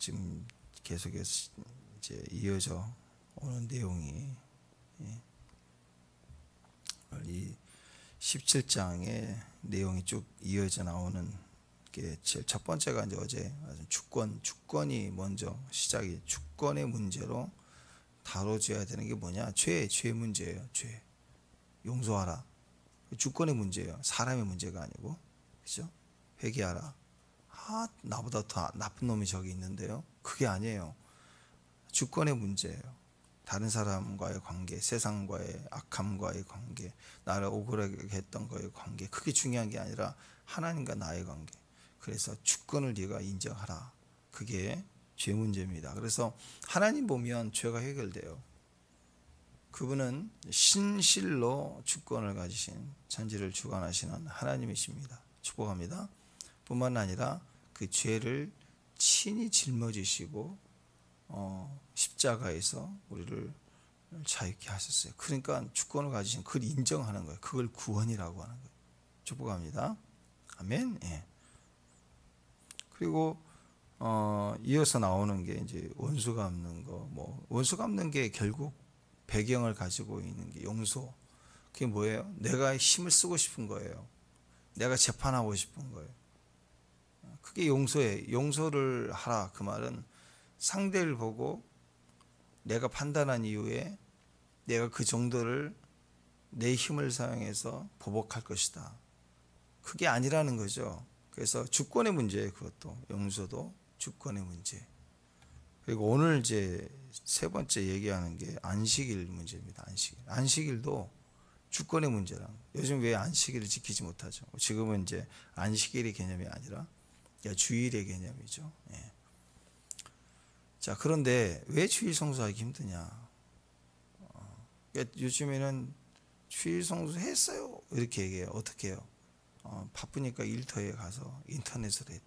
지금 계속해서 이제 이어져 오는 내용이 이 17장의 내용이 쭉 이어져 나오는 게 제일 첫 번째가 이제 어제 주권이 먼저 시작이, 주권의 문제로 다뤄줘야 되는 게 뭐냐? 죄 문제예요. 죄 용서하라. 주권의 문제예요. 사람의 문제가 아니고, 그렇죠? 회개하라. 나보다 더 나쁜 놈이 저기 있는데요. 그게 아니에요. 주권의 문제예요. 다른 사람과의 관계, 세상과의 악함과의 관계, 나를 억울하게 했던 거의 관계, 그게 중요한 게 아니라 하나님과 나의 관계. 그래서 주권을 네가 인정하라. 그게 죄 문제입니다. 그래서 하나님 보면 죄가 해결돼요. 그분은 신실로 주권을 가지신 천지를 주관하시는 하나님이십니다. 축복합니다. 뿐만 아니라 그 죄를 친히 짊어지시고 십자가에서 우리를 자유케 하셨어요. 그러니까 주권을 가지신 그걸 인정하는 거예요. 그걸 구원이라고 하는 거예요. 축복합니다. 아멘. 예. 그리고 이어서 나오는 게 이제 원수 갚는 거, 원수 갚는 게 결국 배경을 가지고 있는 게 용서. 그게 뭐예요? 내가 힘을 쓰고 싶은 거예요. 내가 재판하고 싶은 거예요. 그게 용서예요. 용서를 하라. 그 말은 상대를 보고 내가 판단한 이후에 내가 그 정도를 내 힘을 사용해서 보복할 것이다. 그게 아니라는 거죠. 그래서 주권의 문제예요. 그것도 용서도 주권의 문제. 그리고 오늘 이제 세 번째 얘기하는 게 안식일 문제입니다. 안식일도 주권의 문제라. 요즘 왜 안식일을 지키지 못하죠? 지금은 이제 안식일의 개념이 아니라 주일의 개념이죠. 예. 자, 그런데 왜 주일 성수하기 힘드냐? 요즘에는 주일 성수했어요. 이렇게 얘기해요. 어떻게 해요? 바쁘니까 일터에 가서 인터넷으로 했대.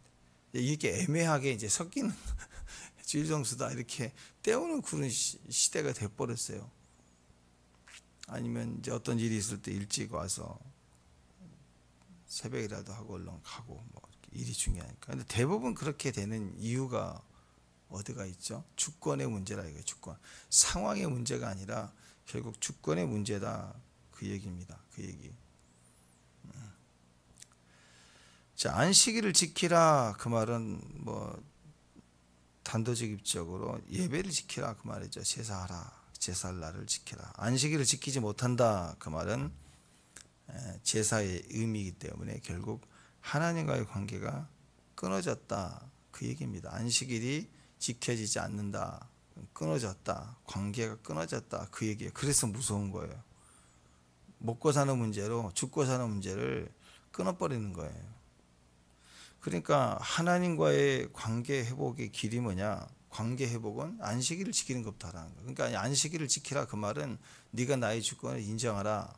이렇게 애매하게 이제 섞이는 주일 성수다 이렇게 때우는 그런 시대가 돼버렸어요. 아니면 이제 어떤 일이 있을 때 일찍 와서 새벽이라도 하고 얼른 가고 일이 중요하니까. 근데 대부분 그렇게 되는 이유가 어디가 있죠? 주권의 문제라 이거예요. 주권. 상황의 문제가 아니라 결국 주권의 문제다. 그 얘기입니다. 그 얘기. 자, 안식일을 지키라. 그 말은 단도직입적으로 예배를 지키라. 그 말이죠. 제사하라. 제사할 날을 지키라. 안식일을 지키지 못한다. 그 말은 제사의 의미이기 때문에 결국 하나님과의 관계가 끊어졌다. 그 얘기입니다. 안식일이 지켜지지 않는다. 끊어졌다. 관계가 끊어졌다. 그 얘기예요. 그래서 무서운 거예요. 먹고 사는 문제로 죽고 사는 문제를 끊어버리는 거예요. 그러니까 하나님과의 관계 회복의 길이 뭐냐? 관계 회복은 안식일을 지키는 것부터라는 거예요. 그러니까 안식일을 지키라. 그 말은 네가 나의 주권을 인정하라.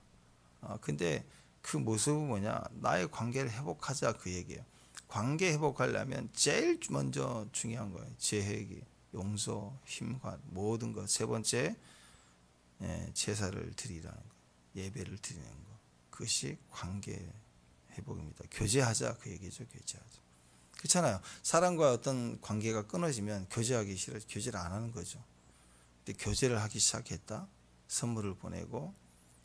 근데 그 모습은 뭐냐? 나의 관계를 회복하자. 그 얘기예요. 관계 회복하려면 제일 먼저 중요한 거예요. 재회기, 용서, 힘과 모든 것. 세 번째 제사를 드리라는 거, 예배를 드리는 거. 그것이 관계 회복입니다. 교제하자. 그 얘기죠. 교제하자. 그렇잖아요. 사람과 어떤 관계가 끊어지면 교제하기 싫어서 교제를 안 하는 거죠. 근데 교제를 하기 시작했다. 선물을 보내고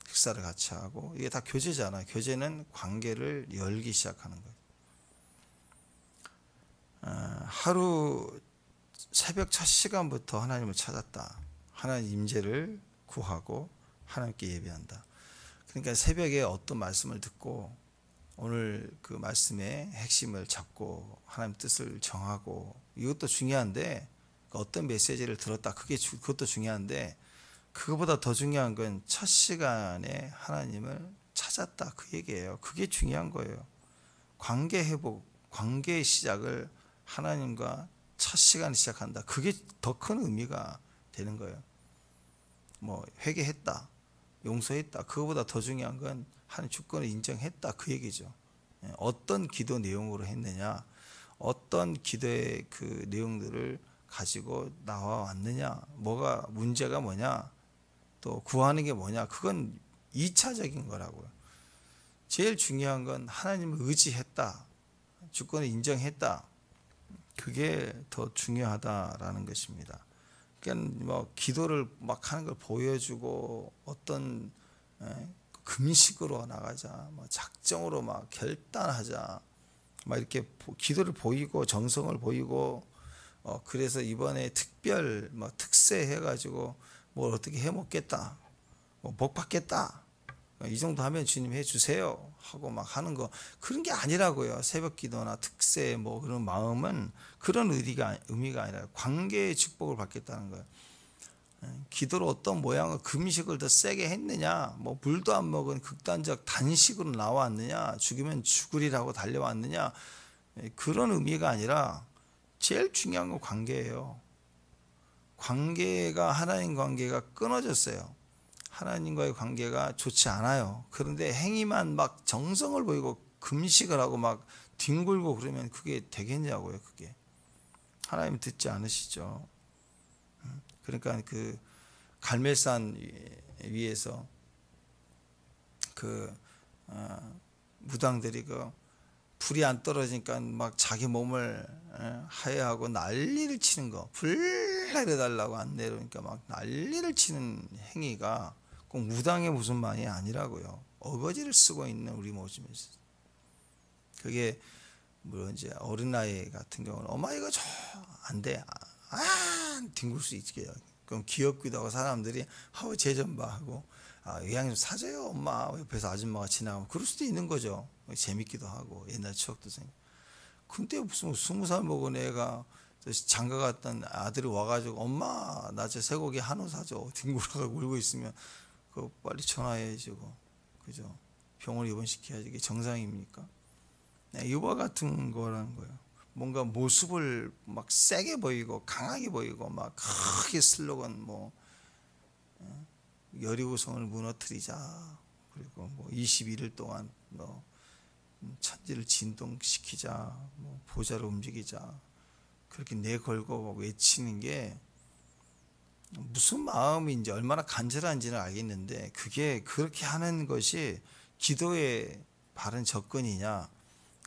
식사를 같이 하고 이게 다 교제잖아요. 교제는 관계를 열기 시작하는 거예요. 하루 새벽 첫 시간부터 하나님을 찾았다. 하나님 임재를 구하고 하나님께 예배한다. 그러니까 새벽에 어떤 말씀을 듣고 오늘 그 말씀의 핵심을 잡고 하나님 뜻을 정하고 이것도 중요한데 어떤 메시지를 들었다. 그것도 중요한데 그거보다 더 중요한 건 첫 시간에 하나님을 찾았다. 그 얘기예요. 그게 중요한 거예요. 관계 회복, 관계의 시작을 하나님과 첫 시간에 시작한다. 그게 더 큰 의미가 되는 거예요. 회개했다, 용서했다. 그거보다 더 중요한 건 하나님 주권을 인정했다. 그 얘기죠. 어떤 기도 내용으로 했느냐, 어떤 기도의 그 내용들을 가지고 나와 왔느냐, 문제가 뭐냐, 또 구하는 게 뭐냐, 그건 2차적인 거라고요. 제일 중요한 건 하나님을 의지했다, 주권을 인정했다. 그게 더 중요하다라는 것입니다. 그러니까 뭐 기도를 막 하는 걸 보여주고 어떤 금식으로 나가자, 뭐 작정으로 막 결단하자, 막 이렇게 기도를 보이고 정성을 보이고 그래서 이번에 특별 뭐 특세 해가지고 뭘 어떻게 해먹겠다, 뭐 복 받겠다, 이 정도 하면 주님 해주세요 하고 막 하는 거, 그런 게 아니라고요. 새벽 기도나 특세 뭐 그런 마음은 그런 의미가 아니라 관계의 축복을 받겠다는 거예요. 기도로 어떤 모양의 금식을 더 세게 했느냐, 뭐 물도 안 먹은 극단적 단식으로 나왔느냐, 죽으면 죽으리라고 달려왔느냐, 그런 의미가 아니라 제일 중요한 건 관계예요. 관계가, 하나님 관계가 끊어졌어요. 하나님과의 관계가 좋지 않아요. 그런데 행위만 막 정성을 보이고 금식을 하고 막 뒹굴고 그러면 그게 되겠냐고요. 그게 하나님 듣지 않으시죠. 그러니까 그 갈멜산 위에서 그 무당들이 그 불이 안 떨어지니까 막 자기 몸을 하야하고 난리를 치는 거, 불 내려달라고 안 내려오니까 막 난리를 치는 행위가 꼭 무당의 무슨 말이 아니라고요. 어거지를 쓰고 있는 우리 모습이었어요. 그게 물론 이제 어린아이 같은 경우는 엄마 이거 줘 안 돼, 뒹굴 수 있게요. 그럼 귀엽기도 하고 사람들이 아우 쟤 좀 봐 하고 이왕 좀 사줘요 엄마, 옆에서 아줌마가 지나가면 그럴 수도 있는 거죠. 재밌기도 하고 옛날 추억도 생겨. 근데 무슨 20살 먹은 애가 장가 갔던 아들이 와가지고 엄마 나 저 쇠고기 한우 사줘 뒹굴어가고 울고 있으면 그거 빨리 전화해야지. 그죠? 병원 입원시켜야지. 이게 정상입니까? 이와 같은 거라는 거예요. 뭔가 모습을 막 세게 보이고 강하게 보이고 막 크게 슬로건 뭐 여리고성을 무너뜨리자, 그리고 뭐 21일 동안 뭐 천지를 진동시키자, 뭐 보좌를 움직이자, 그렇게 내걸고 외치는 게 무슨 마음인지 얼마나 간절한지는 알겠는데, 그게 그렇게 하는 것이 기도의 바른 접근이냐?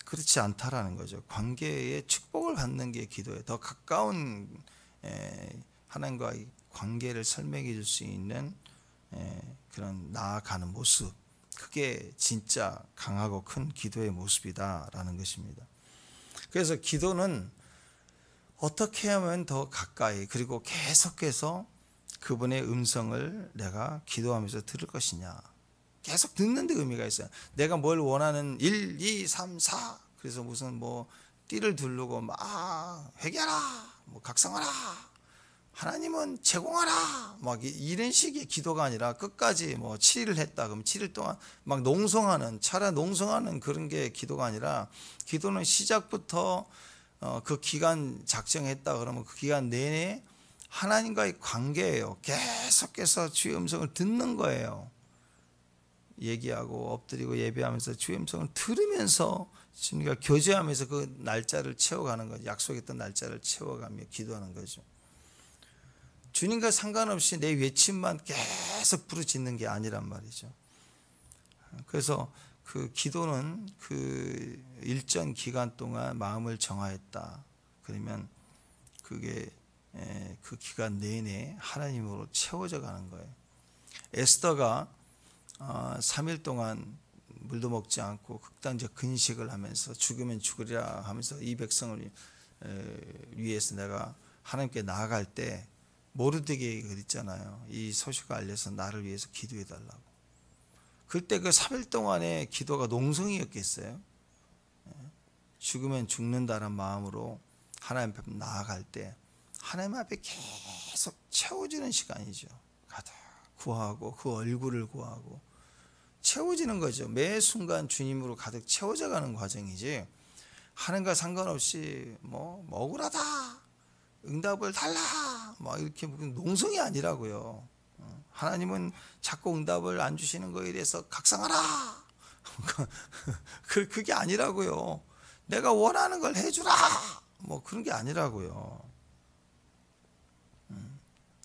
그렇지 않다라는 거죠. 관계의 축복을 받는 게 기도에 더 가까운 하나님과의 관계를 설명해 줄 수 있는 그런 나아가는 모습, 그게 진짜 강하고 큰 기도의 모습이다라는 것입니다. 그래서 기도는 어떻게 하면 더 가까이, 그리고 계속해서 그분의 음성을 내가 기도하면서 들을 것이냐, 계속 듣는 데 의미가 있어요. 내가 뭘 원하는 1, 2, 3, 4 그래서 무슨 뭐 띠를 두르고 막 회개하라, 뭐 각성하라, 하나님은 제공하라, 막 이런 식의 기도가 아니라 끝까지 뭐 7일을 했다 그러면 7일 동안 막 농성하는, 차라리 농성하는 그런 게 기도가 아니라, 기도는 시작부터 그 기간 작정했다 그러면 그 기간 내내 하나님과의 관계예요. 계속해서 주의 음성을 듣는 거예요. 얘기하고 엎드리고 예배하면서 주의 음성을 들으면서 주님과 교제하면서 그 날짜를 채워가는 거죠. 약속했던 날짜를 채워가며 기도하는 거죠. 주님과 상관없이 내 외침만 계속 부르짖는 게 아니란 말이죠. 그래서 그 기도는 그 일정 기간 동안 마음을 정하였다 그러면 그게 그 기간 내내 하나님으로 채워져 가는 거예요. 에스더가 3일 동안 물도 먹지 않고 극단적 근식을 하면서 죽으면 죽으리라 하면서 이 백성을 위해서 내가 하나님께 나아갈 때 모르드게가 있잖아요. 이 소식을 알려서 나를 위해서 기도해 달라고. 그때 그 3일 동안의 기도가 농성이었겠어요? 죽으면 죽는다는 마음으로 하나님 앞에 나아갈 때 하나님 앞에 계속 채워지는 시간이죠. 가득 구하고 그 얼굴을 구하고 채워지는 거죠. 매 순간 주님으로 가득 채워져 가는 과정이지, 하나님과 상관없이 뭐 억울하다, 응답을 달라, 막 이렇게 농성이 아니라고요. 하나님은 자꾸 응답을 안 주시는 거에 대해서 각성하라, 그게 아니라고요. 내가 원하는 걸 해주라, 뭐 그런 게 아니라고요.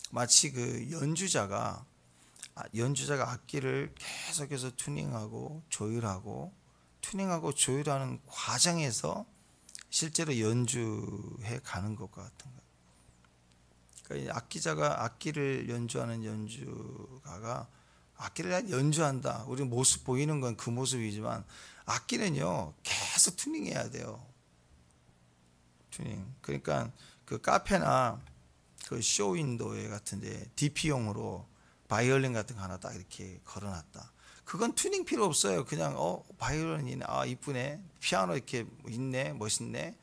마치 그 연주자가 악기를 계속해서 튜닝하고 조율하는 과정에서 실제로 연주해 가는 것과 같은 거예요. 그러니까 악기자가 악기를 연주하는 연주가가 악기를 연주한다. 우리 모습 보이는 건 그 모습이지만 악기는요 계속 튜닝해야 돼요. 튜닝. 그러니까 그 카페나 그 쇼윈도에 같은데 DP용으로 바이올린 같은 거 하나 딱 이렇게 걸어놨다. 그건 튜닝 필요 없어요. 그냥 바이올린이네, 이쁘네, 피아노 이렇게 있네, 멋있네.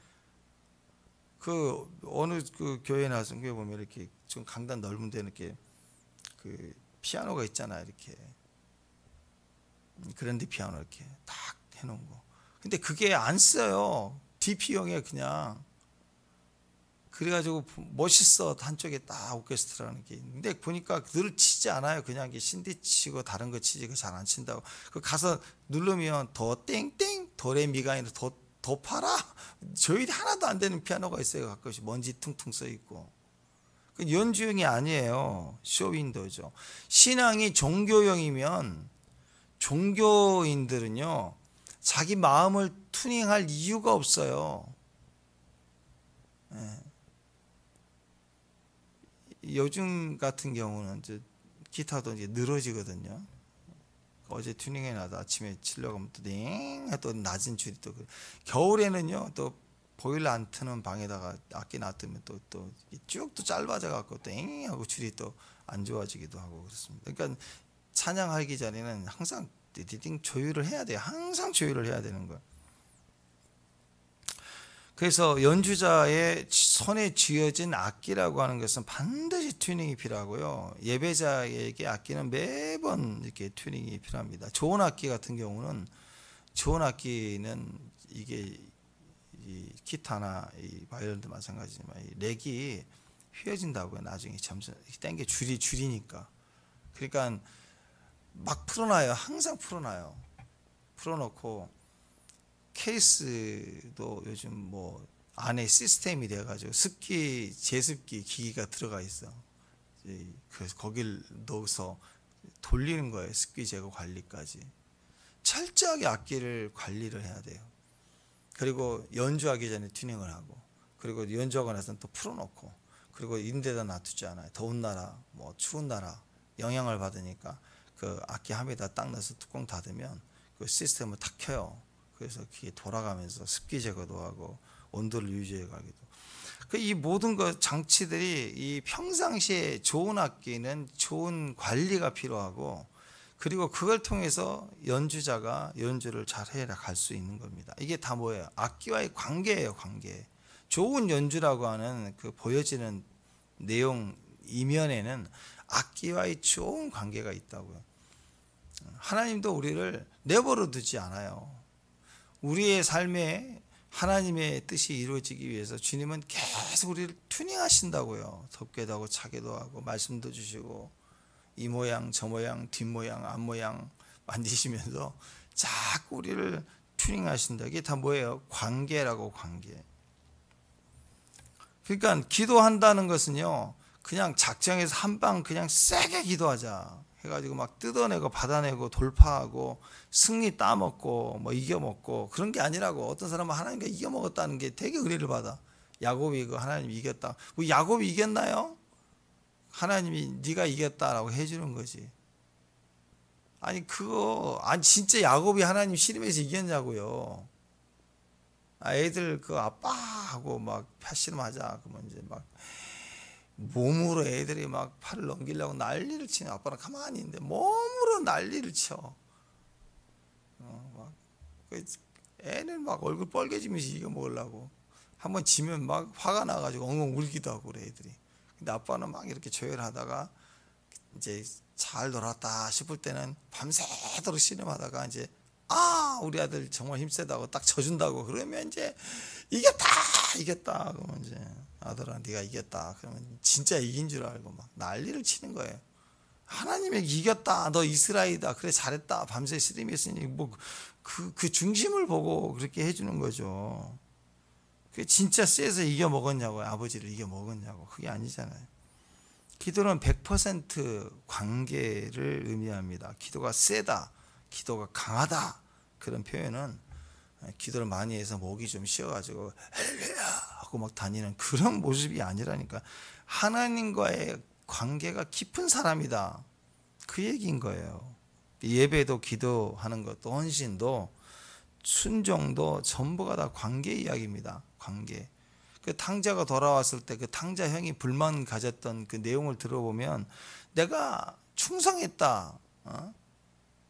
그 어느 그 교회 나서 교회 보면 이렇게 좀 강단 넓은 데는 이렇게 그 피아노가 있잖아, 이렇게 그랜드 피아노 이렇게 딱 해놓은 거. 근데 그게 안 써요. DP용에 그냥. 그래가지고 멋있어. 한쪽에 딱 오케스트라라는 게 있는데 보니까 늘 치지 않아요. 그냥 신디 치고 다른 거 치지 잘 안 친다고. 그 가서 누르면 더 땡땡 도레미가 아니라 더 파라. 저희 하나도 안 되는 피아노가 있어요. 가끔씩 먼지 퉁퉁 써 있고. 그 연주용이 아니에요. 쇼윈도죠. 신앙이 종교용이면 종교인들은요 자기 마음을 튜닝할 이유가 없어요. 네. 요즘 같은 경우는 이제 기타도 이제 늘어지거든요. 어제 튜닝해 놔도 아침에 치려고 하면 또 낮은 줄이 또 겨울에는요 또 보일러 안 트는 방에다가 악기 놔두면 또 쭉 또 짧아져 갖고 땡 하고 줄이 또 안 좋아지기도 하고 그렇습니다. 그러니까 찬양하기 전에는 항상 디딩 조율을 해야 돼요. 항상 조율을 해야 되는 거예요. 그래서 연주자의 손에 쥐어진 악기라고 하는 것은 반드시 튜닝이 필요하고요. 예배자에게 악기는 매번 이렇게 튜닝이 필요합니다. 좋은 악기 같은 경우는 이게 이 기타나 이 바이올린도 마찬가지지만 이 렉이 휘어진다고요. 나중에 점점 땡겨 줄이니까. 그러니까 막 풀어놔요. 항상 풀어놔요. 풀어놓고 케이스도 요즘 뭐 안에 시스템이 돼가지고 제습기 기기가 들어가 있어. 그래서 거길 넣어서 돌리는 거예요. 습기 제거 관리까지. 철저하게 악기를 관리를 해야 돼요. 그리고 연주하기 전에 튜닝을 하고, 그리고 연주하고 나서는 또 풀어놓고, 그리고 인데다 놔두지 않아요. 더운 나라, 뭐 추운 나라 영향을 받으니까 그 악기 함에다 딱 넣어서 뚜껑 닫으면 그 시스템을 탁 켜요. 그래서 그게 돌아가면서 습기 제거도 하고 온도를 유지해 가기도. 이 모든 것 장치들이 이 평상시에 좋은 악기는 좋은 관리가 필요하고, 그리고 그걸 통해서 연주자가 연주를 잘 해갈 수 있는 겁니다. 이게 다 뭐예요? 악기와의 관계예요, 관계. 좋은 연주라고 하는 그 보여지는 내용 이면에는 악기와의 좋은 관계가 있다고요. 하나님도 우리를 내버려 두지 않아요. 우리의 삶에 하나님의 뜻이 이루어지기 위해서 주님은 계속 우리를 튜닝하신다고요. 덥게도 하고 차게도 하고 말씀도 주시고 이 모양 저 모양 뒷모양 앞모양 만드시면서 자꾸 우리를 튜닝하신다. 이게 다 뭐예요? 관계라고, 관계. 그러니까 기도한다는 것은요 그냥 작정해서 한 방 그냥 세게 기도하자 해가지고 막 뜯어내고 받아내고 돌파하고 승리 따먹고 뭐 이겨먹고 그런 게 아니라고. 어떤 사람은 하나님과 이겨먹었다는 게 되게 의뢰를 받아. 야곱이 하나님이 이겼다. 뭐 야곱이 이겼나요? 하나님이 네가 이겼다라고 해주는 거지. 아니 진짜 야곱이 하나님 씨름해서 이겼냐고요. 애들 아빠하고 막 팔씨름하자 그러면 이제 막 몸으로 애들이 막 팔을 넘기려고 난리를 치는, 아빠는 가만히 있는데 몸으로 난리를 쳐. 애는 막 얼굴 빨개지면서 이겨 먹으려고. 한번 지면 막 화가 나가지고 엉엉 울기도 하고 그래 애들이. 근데 아빠는 막 이렇게 조율하다가 이제 잘 놀았다 싶을 때는 밤새도록 씨름하다가 이제 우리 아들 정말 힘세다고 딱 져준다고 그러면 이제 이겼다 그러면 이제 아들아 네가 이겼다 그러면 진짜 이긴 줄 알고 막 난리를 치는 거예요. 하나님이 이겼다, 너 이스라엘이다, 그래 잘했다, 밤새 씨름했으니 뭐 그 중심을 보고 그렇게 해주는 거죠. 그게 진짜 세서 이겨 먹었냐고요? 아버지를 이겨 먹었냐고? 그게 아니잖아요. 기도는 100% 관계를 의미합니다. 기도가 세다, 기도가 강하다, 그런 표현은 기도를 많이 해서 목이 좀 쉬어가지고 할렐루야 하고 막 다니는 그런 모습이 아니라니까. 하나님과의 관계가 깊은 사람이다, 그 얘기인 거예요. 예배도 기도하는 것도 헌신도 순종도 전부가 다 관계 이야기입니다. 관계. 그 탕자가 돌아왔을 때 그 탕자 형이 불만 가졌던 그 내용을 들어보면 내가 충성했다,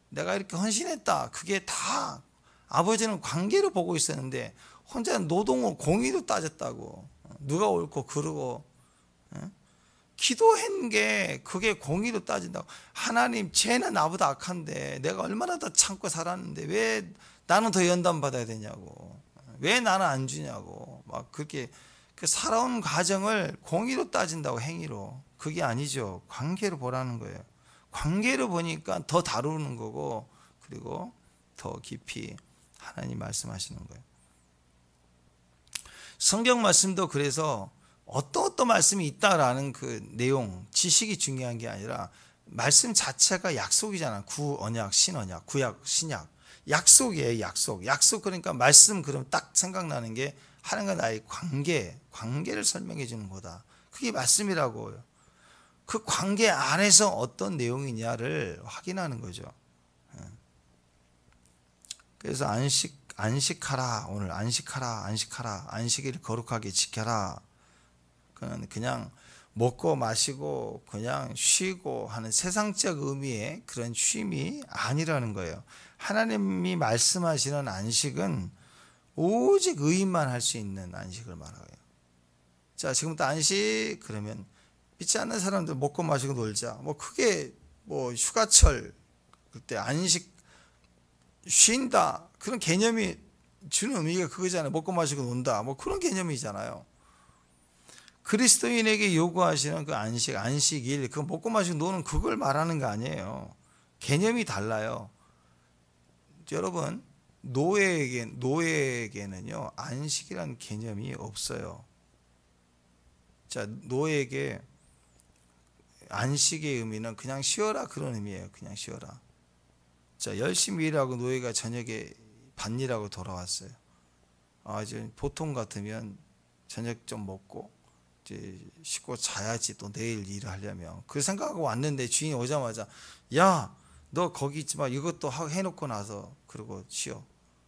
내가 이렇게 헌신했다, 그게 다 아버지는 관계를 보고 있었는데 혼자 노동을 공의로 따졌다고. 누가 옳고 그르고 기도한 게 그게 공의로 따진다고. 하나님, 쟤는 나보다 악한데 내가 얼마나 더 참고 살았는데 왜 나는 더 연단 받아야 되냐고, 왜 나는 안 주냐고, 막 그렇게 그 살아온 과정을 공의로 따진다고, 행위로. 그게 아니죠. 관계로 보라는 거예요. 관계로 보니까 더 다루는 거고, 그리고 더 깊이 하나님 말씀하시는 거예요. 성경 말씀도 그래서 어떤 말씀이 있다라는 그 내용, 지식이 중요한 게 아니라 말씀 자체가 약속이잖아. 구언약, 신언약, 구약, 신약. 약속이에요. 약속. 그러니까 말씀 그럼 딱 생각나는 게 하나님과 나의 관계를 설명해 주는 거다. 그게 말씀이라고요. 그 관계 안에서 어떤 내용이냐를 확인하는 거죠. 그래서 안식하라. 오늘 안식하라. 안식일을 거룩하게 지켜라. 그냥 먹고 마시고 그냥 쉬고 하는 세상적 의미의 그런 쉼이 아니라는 거예요. 하나님이 말씀하시는 안식은 오직 의인만 할 수 있는 안식을 말하고요. 자, 지금부터 안식 그러면 믿지 않는 사람들 먹고 마시고 놀자. 뭐 크게 뭐 휴가철 그때 안식 쉰다 그런 개념이 주는 의미가 그거잖아요. 먹고 마시고 논다 뭐 그런 개념이잖아요. 그리스도인에게 요구하시는 그 안식일, 그 먹고 마시고 노는 그걸 말하는 거 아니에요. 개념이 달라요. 여러분, 노예에게는요 안식이라는 개념이 없어요. 자, 노예에게 안식의 의미는 그냥 쉬어라 그런 의미예요. 그냥 쉬어라. 자, 열심히 일하고 노예가 저녁에 밭일하고 돌아왔어요. 이제 보통 같으면 저녁 좀 먹고 이제 씻고 자야지 또 내일 일을 하려면 그 생각하고 왔는데 주인이 오자마자 야, 너 거기 있지 마. 이것도 해놓고 나서 그러고 쉬어.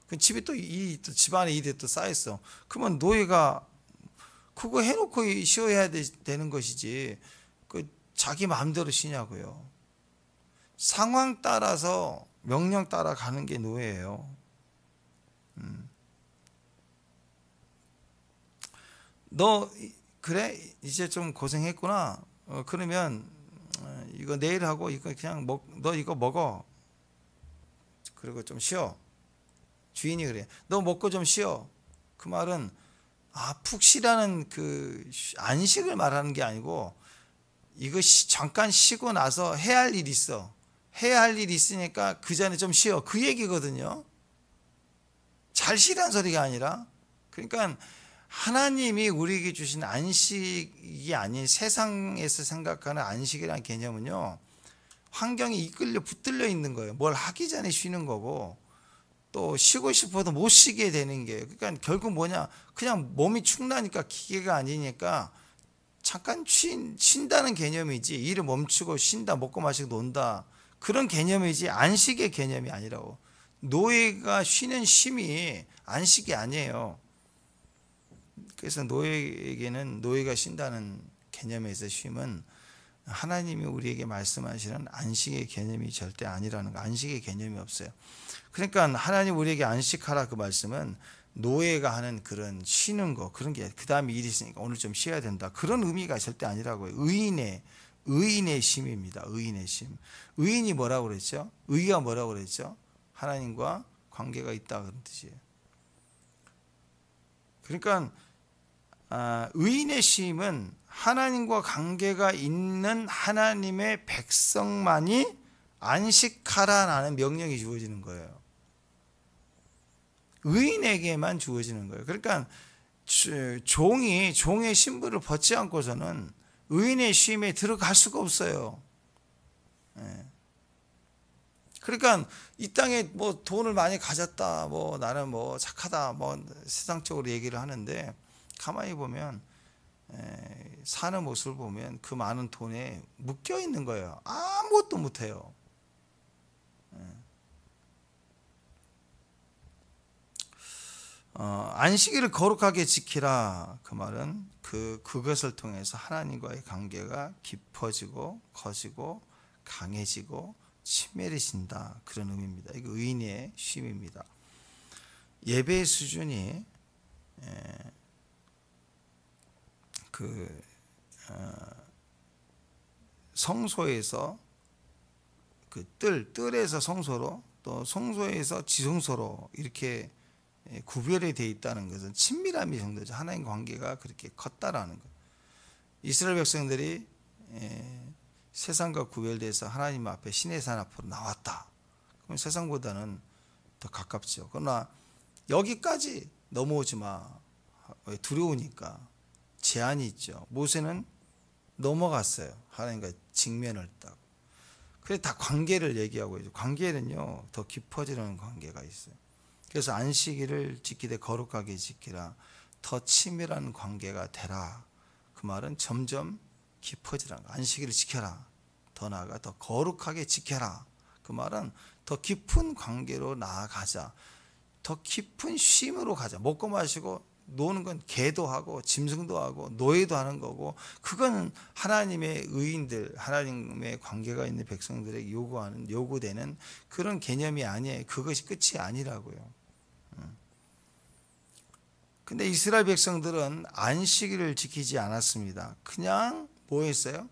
그 집에 또 집안에 일이 또 쌓였어. 그러면 노예가 그거 해놓고 쉬어야 되는 것이지 그 자기 마음대로 쉬냐고요. 상황 따라서 명령 따라 가는 게 노예예요. 너 그래 이제 좀 고생했구나. 그러면 이거 내일 하고 이거 그냥 너 이거 먹어. 그리고 좀 쉬어. 주인이 그래. 너 먹고 좀 쉬어. 그 말은 푹 쉬라는 그 안식을 말하는 게 아니고 이거 잠깐 쉬고 나서 해야 할 일이 있어. 해야 할 일이 있으니까 그 전에 좀 쉬어. 그 얘기거든요. 잘 쉬라는 소리가 아니라. 그러니까 하나님이 우리에게 주신 안식이 아닌 세상에서 생각하는 안식이라는 개념은요, 환경에 이끌려 붙들려 있는 거예요. 뭘 하기 전에 쉬는 거고 또 쉬고 싶어도 못 쉬게 되는 게요. 그러니까 결국 뭐냐, 그냥 몸이 축나니까 기계가 아니니까 잠깐 쉰다는 개념이지, 일을 멈추고 쉰다, 먹고 마시고 논다 그런 개념이지 안식의 개념이 아니라고. 노예가 쉬는 쉼이 안식이 아니에요. 그래서 노예에게는 노예가 쉰다는 개념에서 쉼은 하나님이 우리에게 말씀하시는 안식의 개념이 절대 아니라는 거. 안식의 개념이 없어요. 그러니까 하나님 우리에게 안식하라 그 말씀은 노예가 하는 그런 쉬는 거, 그런 게 그 다음에 일이 있으니까 오늘 좀 쉬어야 된다 그런 의미가 절대 아니라고요. 의인의 쉼입니다. 의인의 쉼. 의인이 뭐라고 그랬죠? 의가 뭐라고 그랬죠? 하나님과 관계가 있다 그런 뜻이에요. 그러니까 의인의 쉼은 하나님과 관계가 있는 하나님의 백성만이 안식하라는 명령이 주어지는 거예요. 의인에게만 주어지는 거예요. 그러니까 종의 신분을 벗지 않고서는 의인의 쉼에 들어갈 수가 없어요. 그러니까 이 땅에 뭐 돈을 많이 가졌다, 뭐 나는 뭐 착하다, 뭐 세상적으로 얘기를 하는데 가만히 보면 사는 모습을 보면 그 많은 돈에 묶여 있는 거예요. 아무것도 못해요. 안식일을 거룩하게 지키라. 그 말은 그것을 통해서 하나님과의 관계가 깊어지고 커지고 강해지고 친밀해진다, 그런 의미입니다. 이거 의인의 쉼입니다. 예배의 수준이 성소에서 뜰에서 성소로, 또 성소에서 지성소로 이렇게 구별이 되어 있다는 것은 친밀함이 정도죠. 하나님 관계가 그렇게 컸다라는 것. 이스라엘 백성들이 세상과 구별돼서 하나님 앞에 신의 산 앞으로 나왔다. 그럼 세상보다는 더 가깝죠. 그러나 여기까지 넘어오지 마. 두려우니까 제한이 있죠. 모세는 넘어갔어요. 하나님과 직면을 딱. 그래 다 관계를 얘기하고 있죠. 관계는요 더 깊어지는 관계가 있어요. 그래서 안식일을 지키되 거룩하게 지키라. 더 친밀한 관계가 되라. 그 말은 점점 깊어지라는 거. 안식일을 지켜라. 더 나아가 더 거룩하게 지켜라. 그 말은 더 깊은 관계로 나아가자. 더 깊은 쉼으로 가자. 먹고 마시고 노는 건 개도 하고 짐승도 하고 노예도 하는 거고, 그건 하나님의 의인들, 하나님의 관계가 있는 백성들에게 요구되는 그런 개념이 아니에요. 그것이 끝이 아니라고요. 근데 이스라엘 백성들은 안식일을 지키지 않았습니다. 그냥 뭐 했어요?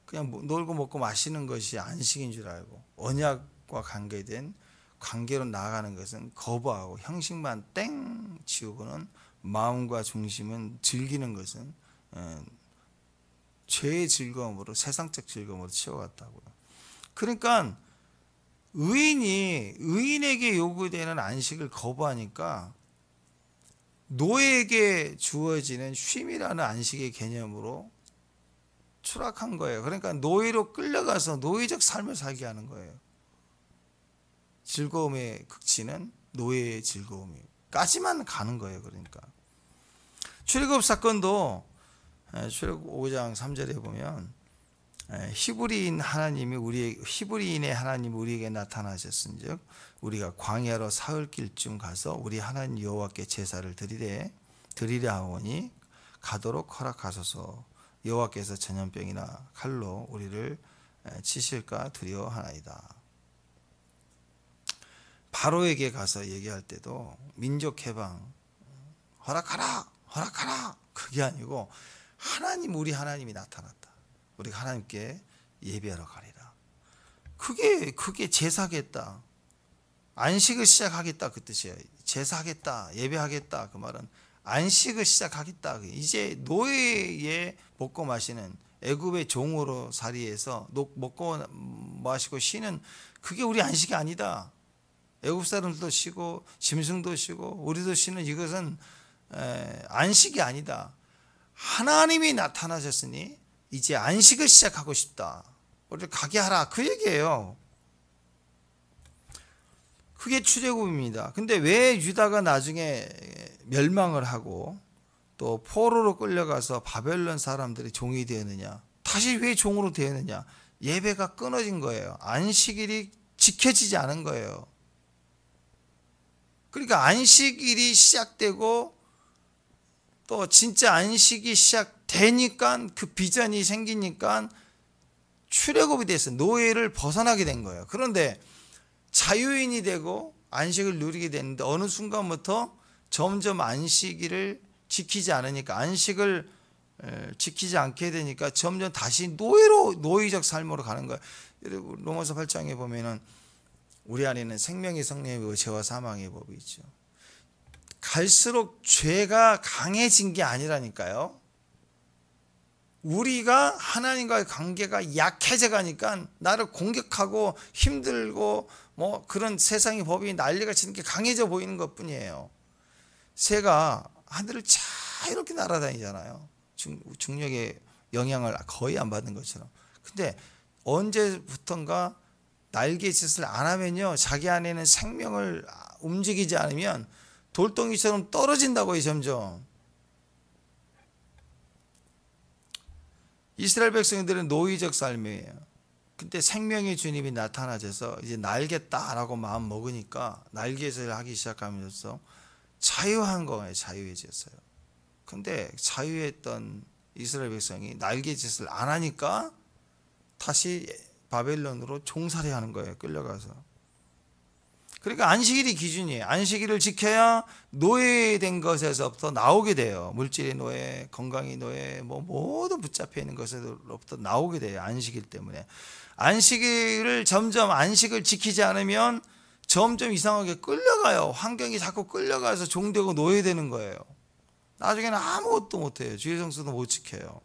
그냥 놀고 먹고 마시는 것이 안식인 줄 알고, 언약과 관계된 관계로 나아가는 것은 거부하고 형식만 땡 치우고는 마음과 중심은 즐기는 것은 죄의 즐거움으로, 세상적 즐거움으로 채워갔다고요. 그러니까 의인에게 요구되는 안식을 거부하니까 노예에게 주어지는 쉼이라는 안식의 개념으로 추락한 거예요. 그러니까 노예로 끌려가서 노예적 삶을 살게 하는 거예요. 즐거움의 극치는 노예의 즐거움까지만 가는 거예요. 그러니까 출애굽 사건도 출애굽 5장 3절에 보면 히브리인의 하나님이 우리에게 나타나셨은즉 우리가 광야로 사흘길쯤 가서 우리 하나님 여호와께 제사를 드리려 하오니 가도록 허락하소서. 여호와께서 전염병이나 칼로 우리를 치실까 두려워하나이다. 바로에게 가서 얘기할 때도 민족 해방 허락하라 그게 아니고 우리 하나님이 나타났다. 우리가 하나님께 예배하러 가리라. 그게 제사하겠다, 안식을 시작하겠다 그 뜻이에요. 제사하겠다, 예배하겠다 그 말은 안식을 시작하겠다. 이제 노예의 먹고 마시는 애굽의 종으로 살이해서 먹고 마시고 쉬는 그게 우리 안식이 아니다. 애굽 사람들도 쉬고 짐승도 쉬고 우리도 쉬는 이것은 안식이 아니다. 하나님이 나타나셨으니 이제 안식을 시작하고 싶다. 우리를 가게 하라 그 얘기예요. 그게 출애굽입니다. 근데 왜 유다가 나중에 멸망을 하고 또 포로로 끌려가서 바벨론 사람들이 종이 되었느냐? 다시 왜 종으로 되었느냐? 예배가 끊어진 거예요. 안식일이 지켜지지 않은 거예요. 그러니까 안식일이 시작되고 또 진짜 안식이 시작되니까 그 비전이 생기니까 출애굽이 됐어요. 노예를 벗어나게 된 거예요. 그런데 자유인이 되고 안식을 누리게 됐는데 어느 순간부터 점점 안식일을 지키지 않으니까, 안식을 지키지 않게 되니까 점점 다시 노예적 삶으로 가는 거예요. 로마서 8장에 보면은 우리 안에는 생명의 성령의 죄와 사망의 법이 있죠. 갈수록 죄가 강해진 게 아니라니까요. 우리가 하나님과의 관계가 약해져 가니까 나를 공격하고 힘들고 뭐 그런 세상의 법이 난리가 치는 게 강해져 보이는 것 뿐이에요. 새가 하늘을 자유롭게 날아다니잖아요. 중력의 영향을 거의 안 받는 것처럼. 근데 언제부턴가 날개 짓을 안 하면요, 자기 안에는 생명을 움직이지 않으면 돌덩이처럼 떨어진다고요. 점점 이스라엘 백성들은 노이적 삶이에요. 근데 생명의 주님이 나타나셔서 이제 날겠다라고 마음 먹으니까 날개짓을 하기 시작하면서 자유한 거예요. 자유해졌어요. 근데 자유했던 이스라엘 백성이 날개짓을 안 하니까 다시 바벨론으로 종살이 하는 거예요. 끌려가서. 그러니까 안식일이 기준이에요. 안식일을 지켜야 노예된 것에서부터 나오게 돼요. 물질의 노예, 건강의 노예, 뭐 모두 붙잡혀 있는 것에서부터 나오게 돼요. 안식일 때문에. 안식일을 점점 안식을 지키지 않으면 점점 이상하게 끌려가요. 환경이 자꾸 끌려가서 종되고 노예되는 거예요. 나중에는 아무것도 못해요. 주의 성수도 못 지켜요.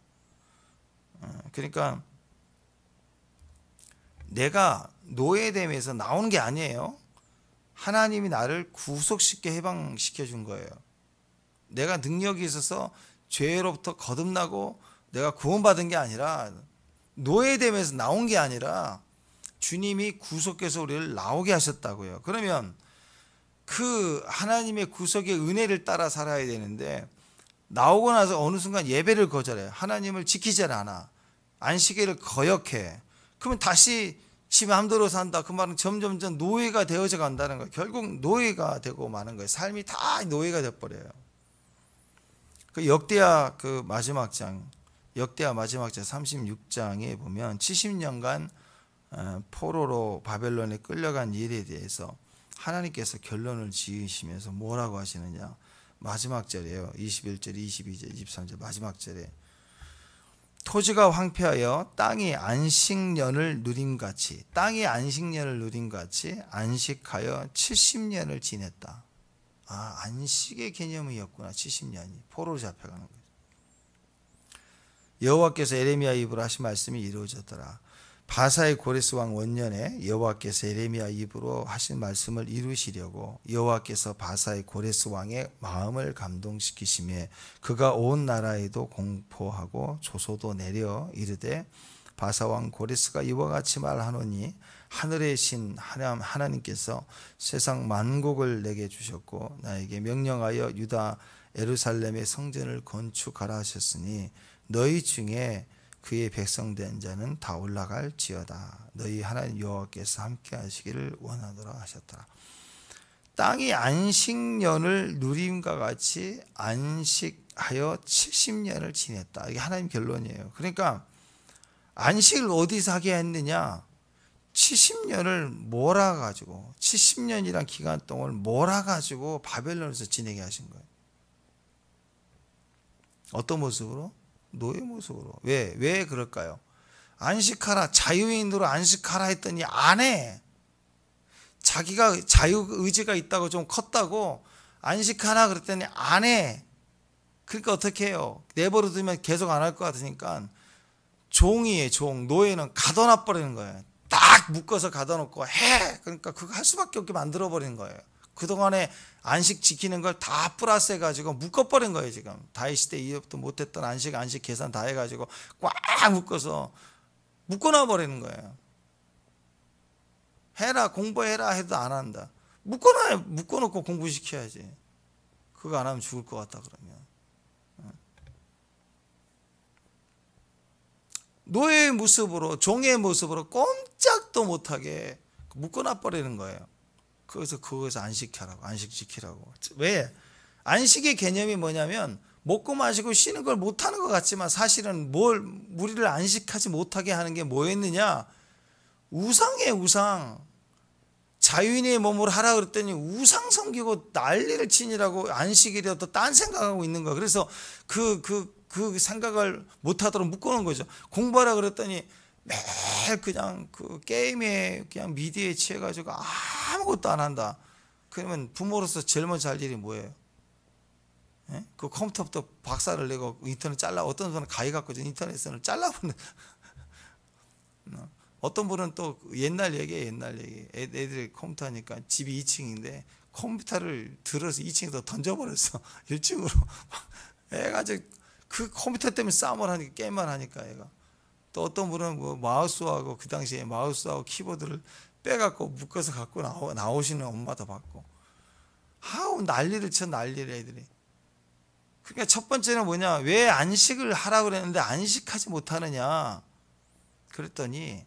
그러니까 내가 노예됨에서 나오는 게 아니에요. 하나님이 나를 구속시켜 해방시켜 준 거예요. 내가 능력이 있어서 죄로부터 거듭나고 내가 구원받은 게 아니라, 노예됨에서 나온 게 아니라 주님이 구속해서 우리를 나오게 하셨다고요. 그러면 그 하나님의 구속의 은혜를 따라 살아야 되는데, 나오고 나서 어느 순간 예배를 거절해. 하나님을 지키지 않아. 안식일을 거역해. 그러면 다시 지 마음대로 산다. 그 말은 점점 노예가 되어져 간다는 거예요. 결국 노예가 되고 마는 거예요. 삶이 다 노예가 되어버려요. 그 역대하 그 마지막 장, 역대하 마지막 장 36장에 보면 70년간 포로로 바벨론에 끌려간 일에 대해서 하나님께서 결론을 지으시면서 뭐라고 하시느냐. 마지막 절이에요. 21절, 22절, 23절 마지막 절에 토지가 황폐하여 땅이 안식년을 누림같이, 땅이 안식년을 누림같이 안식하여 70년을 지냈다. 아, 안식의 개념이었구나. 70년이 포로로 잡혀가는 거죠. 여호와께서 에레미야 입으로 하신 말씀이 이루어졌더라. 바사의 고레스 왕 원년에 여호와께서 에레미야 입으로 하신 말씀을 이루시려고 여호와께서 바사의 고레스 왕의 마음을 감동시키시며 그가 온 나라에도 공포하고 조소도 내려 이르되, 바사 왕 고레스가 이와 같이 말하노니 하늘의 신 하나님께서 세상 만국을 내게 주셨고 나에게 명령하여 유다 예루살렘의 성전을 건축하라 하셨으니 너희 중에 그의 백성된 자는 다 올라갈지어다. 너희 하나님 여호와께서 함께 하시기를 원하노라 하셨더라. 땅이 안식년을 누림과 같이 안식하여 70년을 지냈다. 이게 하나님 결론이에요. 그러니까 안식을 어디서 하게 했느냐? 70년을 몰아가지고, 70년이란 기간 동안을 몰아가지고 바벨론에서 지내게 하신 거예요. 어떤 모습으로? 노예 모습으로. 왜 그럴까요? 안식하라, 자유인으로 안식하라 했더니 안 해. 자기가 자유의지가 있다고 좀 컸다고 안식하라 그랬더니 안 해. 그러니까 어떻게 해요? 내버려 두면 계속 안 할 것 같으니까 종이에요. 종. 노예는 가둬놔 버리는 거예요. 딱 묶어서 가둬놓고 해. 그러니까 그거 할 수밖에 없게 만들어 버리는 거예요. 그동안에 안식 지키는 걸 다 플러스 해가지고 묶어버린 거예요. 지금 다윗 시대 이후부터 못했던 안식 계산 다 해가지고 꽉 묶어서 묶어놔 버리는 거예요. 해라, 공부해라 해도 안 한다. 묶어놓고 공부시켜야지. 그거 안 하면 죽을 것 같다 그러면. 노예의 모습으로, 종의 모습으로 꼼짝도 못하게 묶어놔 버리는 거예요. 그것을 안식하라고, 안식 지키라고. 왜? 안식의 개념이 뭐냐면 먹고 마시고 쉬는 걸 못하는 것 같지만 사실은 우리를 안식하지 못하게 하는 게 뭐였느냐? 우상이에요. 우상. 자유인의 몸으로 하라 그랬더니 우상 섬기고 난리를 치니라고 안식이라도 딴 생각하고 있는 거예요. 그래서 그 생각을 못하도록 묶어놓은 거죠. 공부하라 그랬더니 매일 그냥 그 게임에 그냥 미디어에 취해가지고 아무것도 안 한다. 그러면 부모로서 제일 먼저 할 일이 뭐예요? 예? 그 컴퓨터부터 박살을 내고 인터넷 어떤 분은 가위 갖고 인터넷을 잘라보는. 어떤 분은 또 옛날 얘기예요. 옛날 얘기. 애들이 컴퓨터 하니까 집이 2층인데 컴퓨터를 들어서 2층에서 던져버렸어. 1층으로. 애가 그 컴퓨터 때문에 싸움을 하니까, 게임만 하니까 애가. 또 어떤 분은 뭐 마우스하고, 그 당시에 마우스하고 키보드를 빼갖고 묶어서 갖고 나오시는 엄마도 봤고, 아우 난리를 쳐, 난리를 애들이. 그러니까 첫 번째는 뭐냐, 왜 안식을 하라 그랬는데 안식하지 못하느냐 그랬더니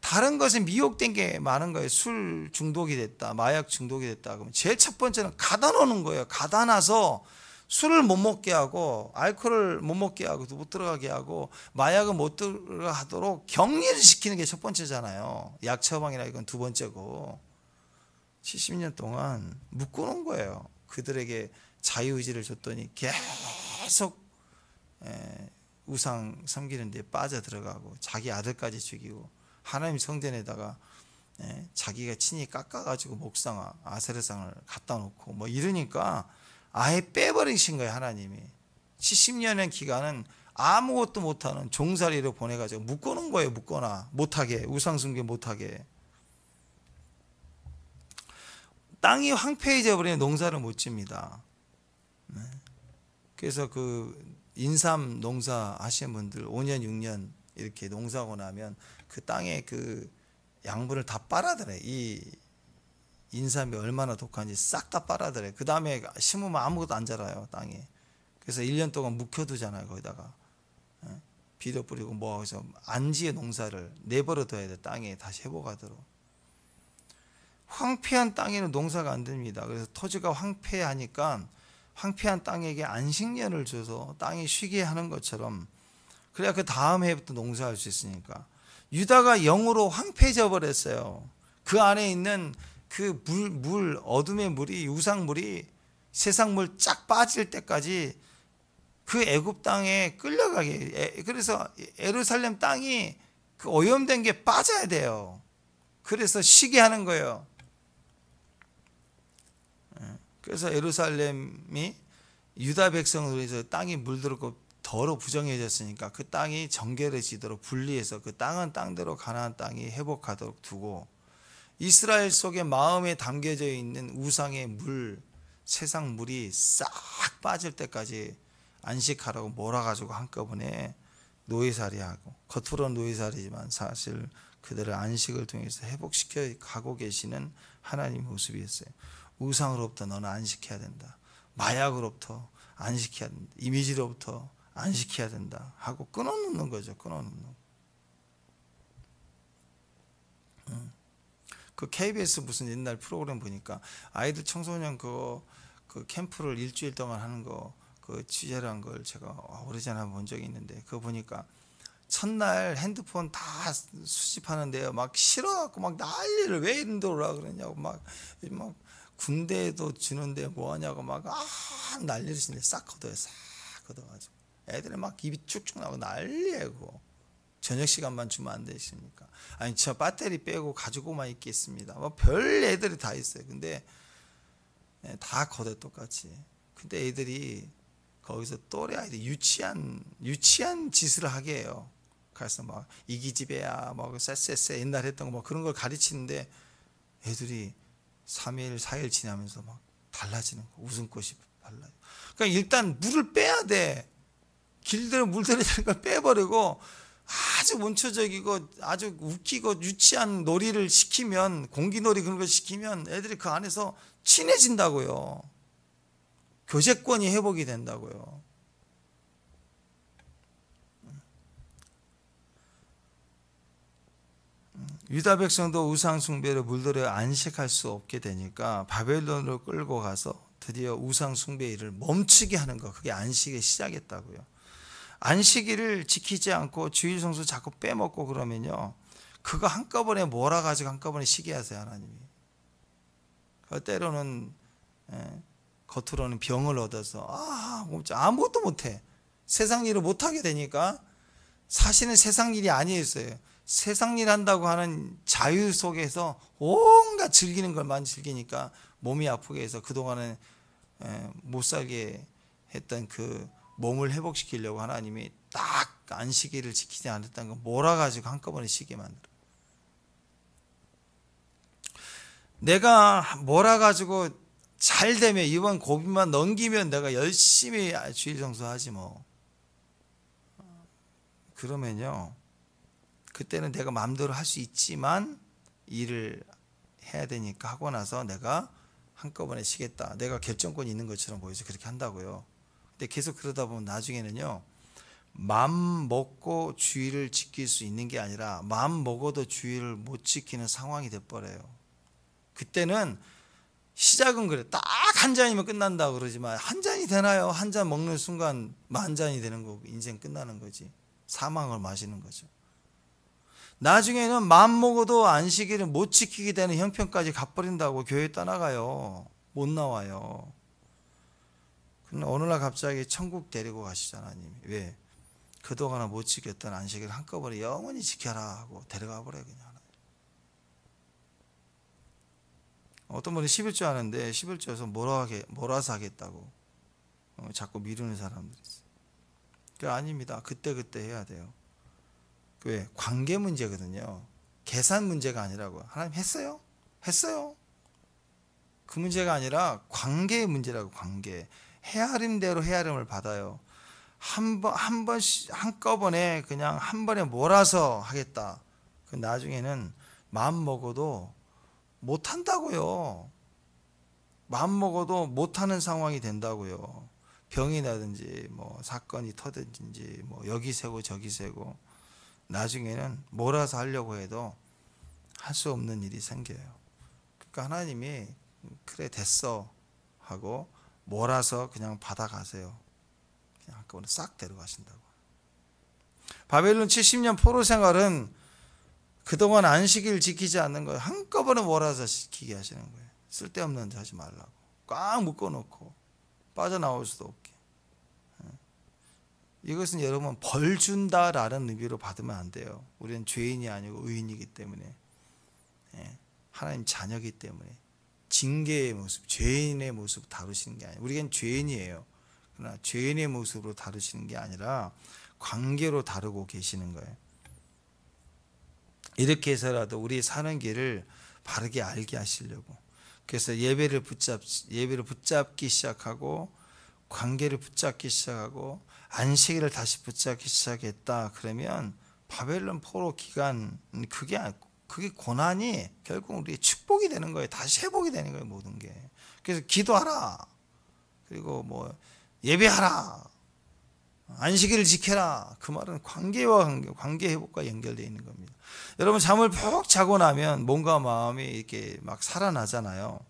다른 것에 미혹된 게 많은 거예요. 술 중독이 됐다, 마약 중독이 됐다. 그러면 제일 첫 번째는 가다 놓는 거예요. 가다 놔서 술을 못 먹게 하고, 알코올을 못 먹게 하고, 못 들어가게 하고, 마약을 못 들어가도록 격리를 시키는 게 첫 번째잖아요. 약 처방이나 이건 두 번째고, 70년 동안 묶어놓은 거예요. 그들에게 자유의지를 줬더니 계속 우상 섬기는 데 빠져들어가고, 자기 아들까지 죽이고, 하나님 성전에다가 자기가 친히 깎아가지고 목상 아세르상을 갖다 놓고 뭐 이러니까 아예 빼버리신 거예요. 하나님이 70년의 기간은 아무것도 못하는 종살이로 보내가지고 묶어놓은 거예요. 묶어놔, 못하게, 우상 숭배 못하게. 땅이 황폐해져 버리면 농사를 못 집니다. 그래서 그 인삼 농사 하시는 분들 5년 6년 이렇게 농사하고 나면 그 땅에 그 양분을 다 빨아들여요. 이 인삼이 얼마나 독한지 싹 다 빨아들여요. 그 다음에 심으면 아무것도 안 자라요, 땅에. 그래서 1년 동안 묵혀두잖아요. 거기다가 비료 뿌리고 뭐 해서 안지의 농사를 내버려 둬야 돼. 땅에 다시 회복하도록. 황폐한 땅에는 농사가 안 됩니다. 그래서 토지가 황폐하니까 황폐한 땅에게 안식년을 줘서 땅이 쉬게 하는 것처럼, 그래야 그 다음 해부터 농사할 수 있으니까. 유다가 영으로 황폐해져 버렸어요. 그 안에 있는 그 물, 어둠의 물이, 우상물이 세상 물 쫙 빠질 때까지 그 애굽 땅에 끌려가게. 그래서 예루살렘 땅이 그 오염된 게 빠져야 돼요. 그래서 쉬게 하는 거예요. 그래서 예루살렘이 유다 백성으로 해서 땅이 물들었고 더러 부정해졌으니까 그 땅이 정결해지도록 분리해서 그 땅은 땅대로 가나안 땅이 회복하도록 두고, 이스라엘 속에 마음에 담겨져 있는 우상의 물, 세상 물이 싹 빠질 때까지 안식하라고 몰아가지고 한꺼번에 노예살이하고, 겉으로는 노예살이지만 사실 그들을 안식을 통해서 회복시켜 가고 계시는 하나님의 모습이었어요. 우상으로부터 너는 안식해야 된다, 마약으로부터 안식해야 된다, 이미지로부터 안식해야 된다 하고 끊어놓는 거죠. 끊어놓는 거. 그 KBS 무슨 옛날 프로그램 보니까 아이들 청소년 그 캠프를 일주일 동안 하는 거, 그 취재를 한 걸 제가 오래전에 본 적이 있는데, 그거 보니까 첫날 핸드폰 다 수집하는데요, 막 싫어갖고 막 난리를, 왜 이런 데 오라 그러냐고 막 군대에도 주는데 뭐하냐고 막 난리를 치는데 싹 걷어요. 싹 걷어가지고 애들이 막 입이 쭉쭉 나고 난리예요. 저녁 시간만 주면 안 되십니까? 아니 저 배터리 빼고 가지고만 있겠습니다. 뭐 별 애들이 다 있어요. 근데 다 걷어 똑같이. 근데 애들이 거기서 또래 아이들 유치한 짓을 하게 해요. 그래서 막 이기집애야, 뭐 쎄쎄쎄 옛날 했던 거 뭐 그런 걸 가르치는데 애들이 3일 4일 지나면서 막 달라지는 거, 웃음꽃이 달라요. 그러니까 일단 물을 빼야 돼. 길들여 물들여야 되는 걸 빼버리고 아주 원초적이고 아주 웃기고 유치한 놀이를 시키면, 공기놀이 그런 걸 시키면 애들이 그 안에서 친해진다고요. 교제권이 회복이 된다고요. 유다 백성도 우상 숭배를 물들여 안식할 수 없게 되니까 바벨론으로 끌고 가서 드디어 우상 숭배 일을 멈추게 하는 거, 그게 안식의 시작이었다고요. 안식일을 지키지 않고 주일 성수 자꾸 빼먹고 그러면요, 그거 한꺼번에 몰아가지고 한꺼번에 쉬게 하세요, 하나님이. 때로는 겉으로는 병을 얻어서 아무것도 못해, 세상 일을 못하게 되니까 사실은 세상 일이 아니었어요. 세상 일 한다고 하는 자유 속에서 온갖 즐기는 것만 즐기니까 몸이 아프게 해서 그동안은 못 살게 했던 그 몸을 회복시키려고 하나님이 딱 안식일을 지키지 않았다는 거 몰아가지고 한꺼번에 쉬게 만들어. 내가 몰아가지고 잘 되면, 이번 고비만 넘기면 내가 열심히 주일 성수하지 뭐. 그러면요, 그때는 내가 마음대로 할 수 있지만 일을 해야 되니까 하고 나서 내가 한꺼번에 쉬겠다. 내가 결정권이 있는 것처럼 보여서 그렇게 한다고요. 근데 계속 그러다 보면 나중에는요, 마음 먹고 주의를 지킬 수 있는 게 아니라 마음 먹어도 주의를 못 지키는 상황이 돼버려요. 그때는 시작은 그래, 딱 한 잔이면 끝난다 그러지만 한 잔이 되나요? 한 잔 먹는 순간 만 잔이 되는 거고 인생 끝나는 거지. 사망을 마시는 거죠. 나중에는 마음 먹어도 안식일을 못 지키게 되는 형편까지 가버린다고. 교회 떠나가요. 못 나와요. 근데 오늘날 갑자기 천국 데리고 가시잖아, 하나님이. 왜? 그동안 못 지켰던 안식일을 한꺼번에 영원히 지켜라 하고 데려가 버려요, 그냥. 어떤 분이 11조 하는데 11조에서 몰아서 하겠다고 자꾸 미루는 사람들이 있어요. 그게 아닙니다. 그때그때 해야 돼요. 왜? 관계 문제거든요. 계산 문제가 아니라고. 하나님 했어요? 했어요. 그 문제가 아니라 관계의 문제라고. 관계. 헤아림대로 헤아림을 받아요. 한 번씩 한꺼번에 그냥 한 번에 몰아서 하겠다. 그 나중에는 마음 먹어도 못 한다고요. 마음 먹어도 못 하는 상황이 된다고요. 병이 나든지 뭐 사건이 터든지 뭐 여기 세고 저기 세고 나중에는 몰아서 하려고 해도 할 수 없는 일이 생겨요. 그러니까 하나님이 그래 됐어 하고 몰아서 그냥 받아가세요. 그냥 한꺼번에 싹 데려가신다고. 바벨론 70년 포로 생활은 그동안 안식일 지키지 않는 거 한꺼번에 몰아서 지키게 하시는 거예요. 쓸데없는 데 하지 말라고. 꽉 묶어놓고 빠져나올 수도 없게. 이것은 여러분 벌 준다라는 의미로 받으면 안 돼요. 우리는 죄인이 아니고 의인이기 때문에, 하나님 자녀이기 때문에 징계의 모습, 죄인의 모습 다루시는 게 아니에요. 우리는 죄인이에요. 그러나 죄인의 모습으로 다루시는 게 아니라 관계로 다루고 계시는 거예요. 이렇게 해서라도 우리 사는 길을 바르게 알게 하시려고. 그래서 예배를 붙잡기 시작하고 관계를 붙잡기 시작하고 안식일을 다시 붙잡기 시작했다. 그러면 바벨론 포로 기간 그게 고난이 결국 우리의 축복이 되는 거예요. 다시 회복이 되는 거예요, 모든 게. 그래서 기도하라. 그리고 뭐 예배하라. 안식일을 지켜라. 그 말은 관계 회복과 연결되어 있는 겁니다. 여러분 잠을 푹 자고 나면 몸과 마음이 이렇게 막 살아나잖아요.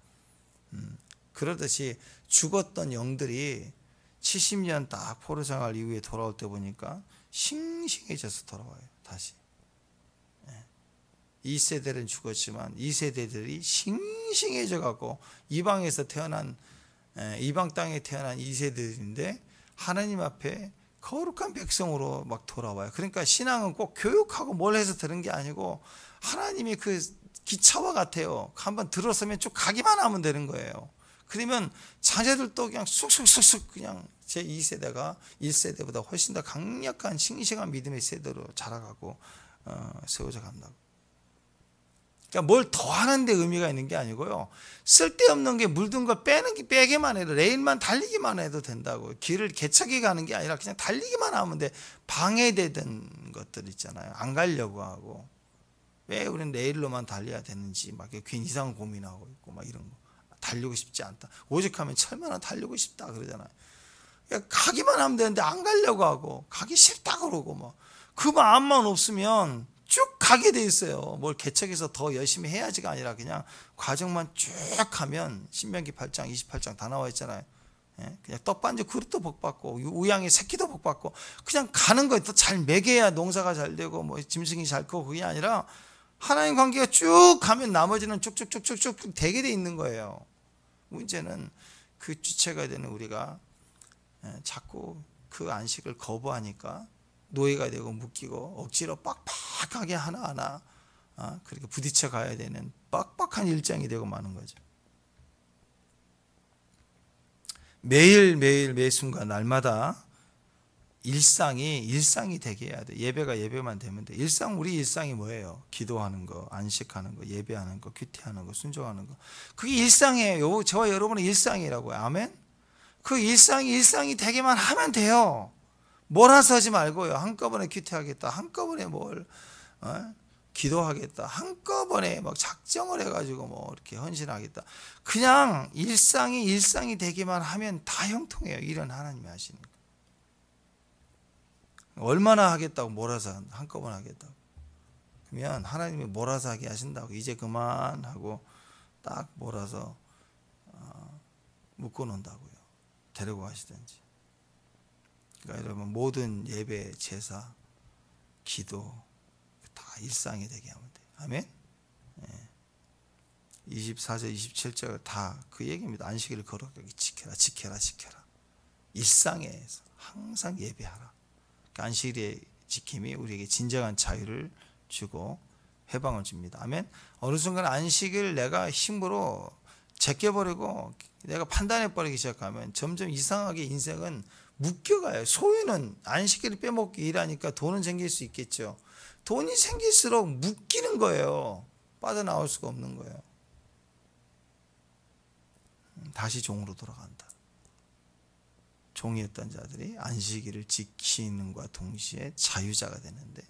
그러듯이 죽었던 영들이 70년 딱 포로 생활 이후에 돌아올 때 보니까 싱싱해져서 돌아와요. 다시. 이 세대는 죽었지만 이 세대들이 싱싱해져 갖고 이방 땅에 태어난 이 세대들인데 하나님 앞에 거룩한 백성으로 막 돌아와요. 그러니까 신앙은 꼭 교육하고 뭘 해서 되는 게 아니고 하나님이 그 기차와 같아요. 한번 들어서면 쭉 가기만 하면 되는 거예요. 그러면 자녀들도 그냥 쑥쑥쑥쑥 그냥 제 2세대가 1세대보다 훨씬 더 강력한 싱싱한 믿음의 세대로 자라가고 세워져 간다고. 그러니까 뭘 더 하는 데 의미가 있는 게 아니고요. 쓸데없는 게 물든 거 빼기만 해도 레일만 달리기만 해도 된다고. 길을 개척해 가는 게 아니라 그냥 달리기만 하면 돼. 방해되던 것들 있잖아요. 안 가려고 하고. 왜 우리는 레일로만 달려야 되는지 막 괜히 이상한 고민하고 있고 막 이런 거. 달리고 싶지 않다. 오죽하면 철만은 달리고 싶다 그러잖아요. 그러니까 가기만 하면 되는데 안 가려고 하고 가기 싫다 그러고 뭐. 그 마음만 없으면 쭉 가게 돼 있어요. 뭘 개척해서 더 열심히 해야지가 아니라 그냥 과정만 쭉 하면 신명기 8장 28장 다 나와 있잖아요. 그냥 떡반지 그릇도 복받고 우양의 새끼도 복받고 그냥 가는 거예요. 또 잘 먹여야 농사가 잘 되고 뭐 짐승이 잘 크고 그게 아니라 하나님 관계가 쭉 가면 나머지는 쭉쭉쭉쭉쭉 되게 돼 있는 거예요. 문제는 그 주체가 되는 우리가 자꾸 그 안식을 거부하니까 노예가 되고 묶이고 억지로 빡빡하게 하나하나 그렇게 부딪혀 가야 되는 빡빡한 일정이 되고 마는 거죠. 매일매일 매 순간 날마다 일상이 되게 해야 돼. 예배가 예배만 되면 돼. 우리 일상이 뭐예요? 기도하는 거, 안식하는 거, 예배하는 거, 큐티하는 거, 순종하는 거. 그게 일상이에요. 저와 여러분의 일상이라고요. 아멘? 그 일상이 되게만 하면 돼요. 몰아서 하지 말고요. 한꺼번에 큐티하겠다. 한꺼번에 기도하겠다, 한꺼번에 막 작정을 해가지고 뭐 이렇게 헌신하겠다, 그냥 일상이 되기만 하면 다 형통해요. 이런 하나님이 하시는 거. 얼마나 하겠다고 몰아서 한꺼번에 하겠다고 그러면 하나님이 몰아서 하게 하신다고. 이제 그만하고 딱 몰아서 묶어 놓는다고요. 데리고 가시든지. 그러니까 여러분, 모든 예배, 제사, 기도 다 일상이 되게 하면 돼요. 아멘. 24절 27절 다 그 얘기입니다. 안식일을 거룩하게 지켜라, 지켜라, 지켜라. 일상에서 항상 예배하라. 안식일의 지킴이 우리에게 진정한 자유를 주고 해방을 줍니다. 아멘. 어느 순간 안식일 내가 힘으로 제껴버리고 내가 판단해버리기 시작하면 점점 이상하게 인생은 묶여가요. 소유는 안식일을 빼먹기 일하니까 돈은 생길 수 있겠죠. 돈이 생길수록 묶이는 거예요. 빠져나올 수가 없는 거예요. 다시 종으로 돌아간다. 종이었던 자들이 안식일을 지키는과 동시에 자유자가 되는데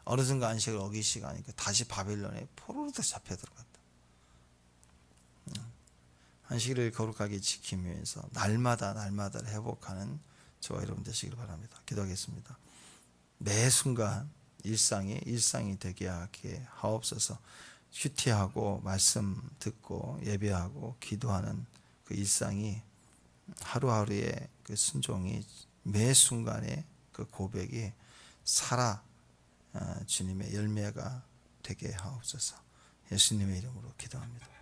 어느 순간 안식을 어기시가 하니까 다시 바벨론에 포로로 잡혀 들어갔다. 안식일을 거룩하게 지키기 위해서 날마다를 회복하는 저와 여러분 되시길 바랍니다. 기도하겠습니다. 매 순간 일상이 되게 하게 하옵소서. 휴티하고 말씀 듣고 예배하고 기도하는 그 일상이 하루하루의 그 순종이 매 순간의 그 고백이 살아 주님의 열매가 되게 하옵소서. 예수님의 이름으로 기도합니다.